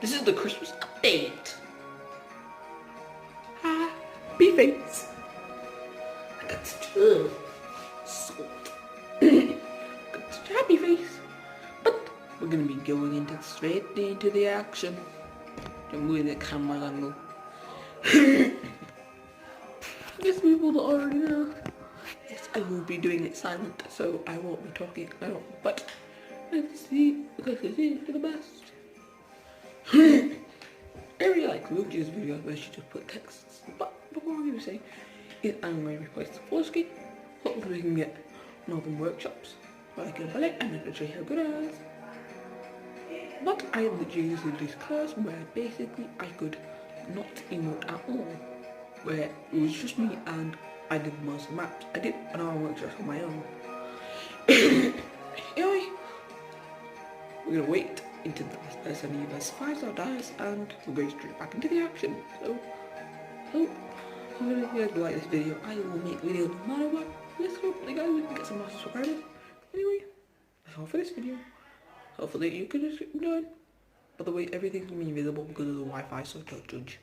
This is the Christmas update. Happy face. I got such salt. Got such a happy face. But we're gonna be going straight into the action. I'm moving the camera angle. Yes, people already know. Yes, I will be doing it silent, so I won't be talking at all. But let's see, because it's for the best. I really like Luke's videos where she just put texts. But before I even say, I'm going to replace the full screen. Hopefully we can get northern workshops where I can play it and I can show you how good it is. But I literally used this class where basically I could not emote at all. Where it was just me and I did most of the maps. I did an hour workshop on my own. Anyway, we're gonna wait until the last person either survives or dies and we'll go straight back into the action. So, hope you guys like this video. I will make videos no matter what. Let's hope guys we can get some more subscribers. Anyway, that's all for this video. Hopefully you can just keep going. By the way, everything's gonna be invisible because of the Wi-Fi, so don't judge.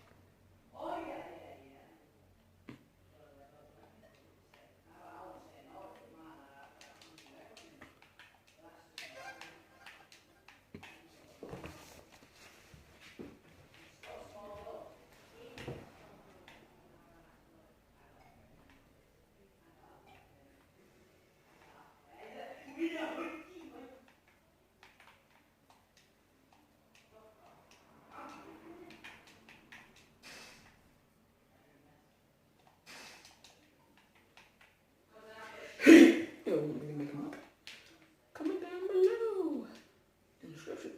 Comment down below. Instruction.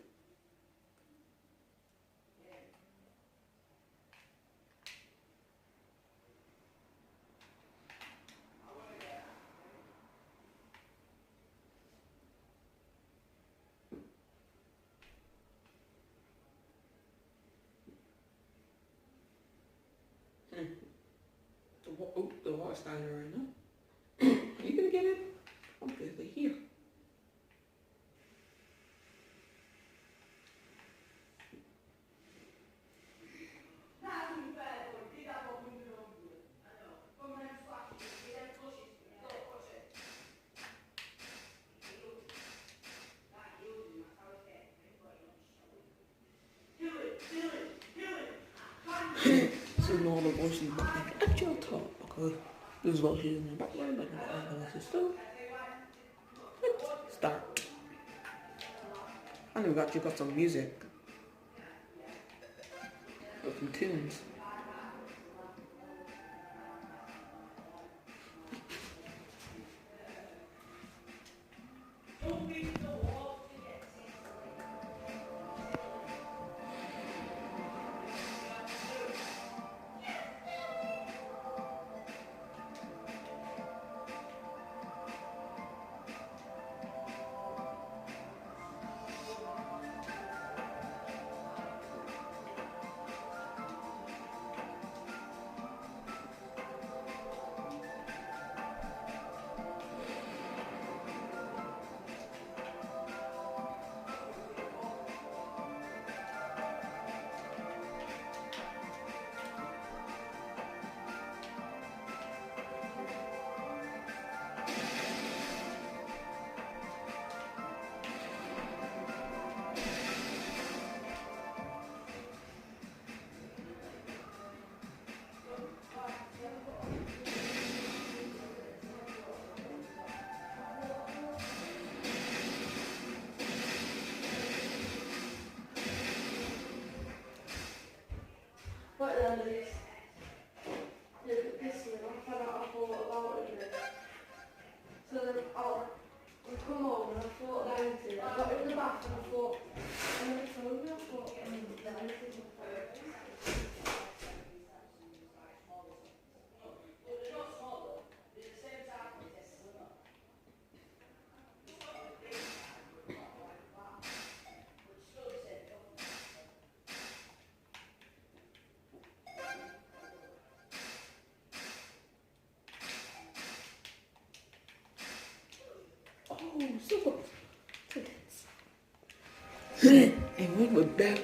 The water's standing right now. Are you gonna get it? Obviously here. So now the voices look like actual talk because there's voices in the background like the so let's start. And we've actually got some music. Got some tunes.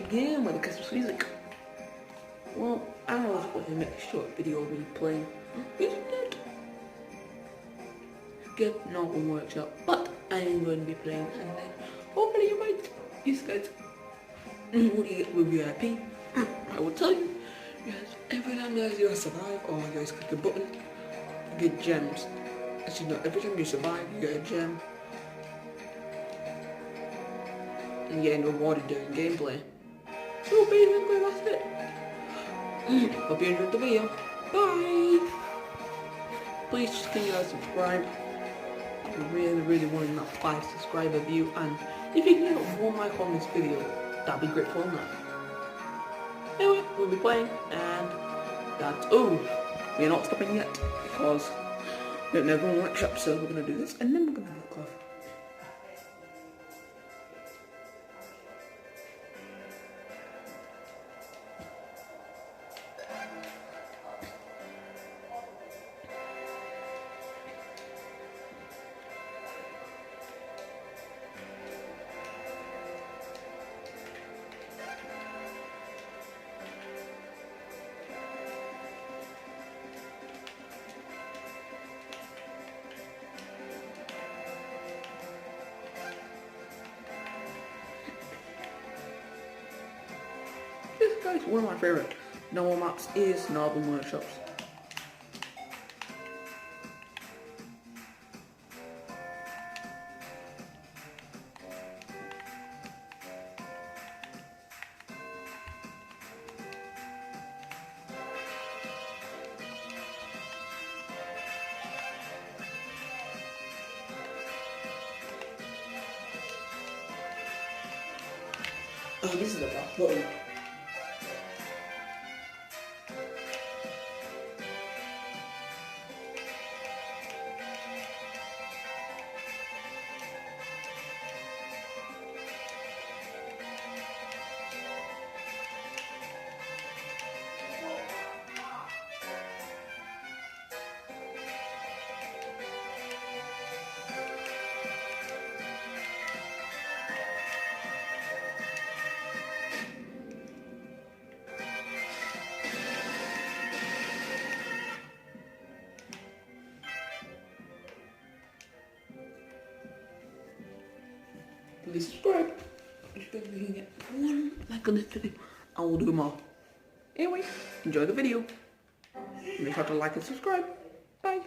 again with the Christmas music. Well, I was going to make a short video of me playing Internet. Get novel workshop, but I am going to be playing and then hopefully you might, these guys, what do you get with VIP? I will tell you, yes, every time guys you survive or you guys click a button, you get gems. As you know, every time you survive, you get a gem. And you're getting rewarded during gameplay. So basically that's it. Hope you enjoyed the video. Bye! Please just continue to subscribe. I really want that 5 subscriber view, and if you can get 1 like on this video, that'd be great for me. Anyway, we'll be playing, and that's, we're not stopping yet, because we don't have one workshop, so we're going to do this, and then we're going to look off. This guy's one of my favourite novel maps is Novel Workshops. Oh, this is a rough button. Please subscribe. If you can get 1 like on this video, I will do more. Anyway, enjoy the video. Make sure to like and subscribe. Bye.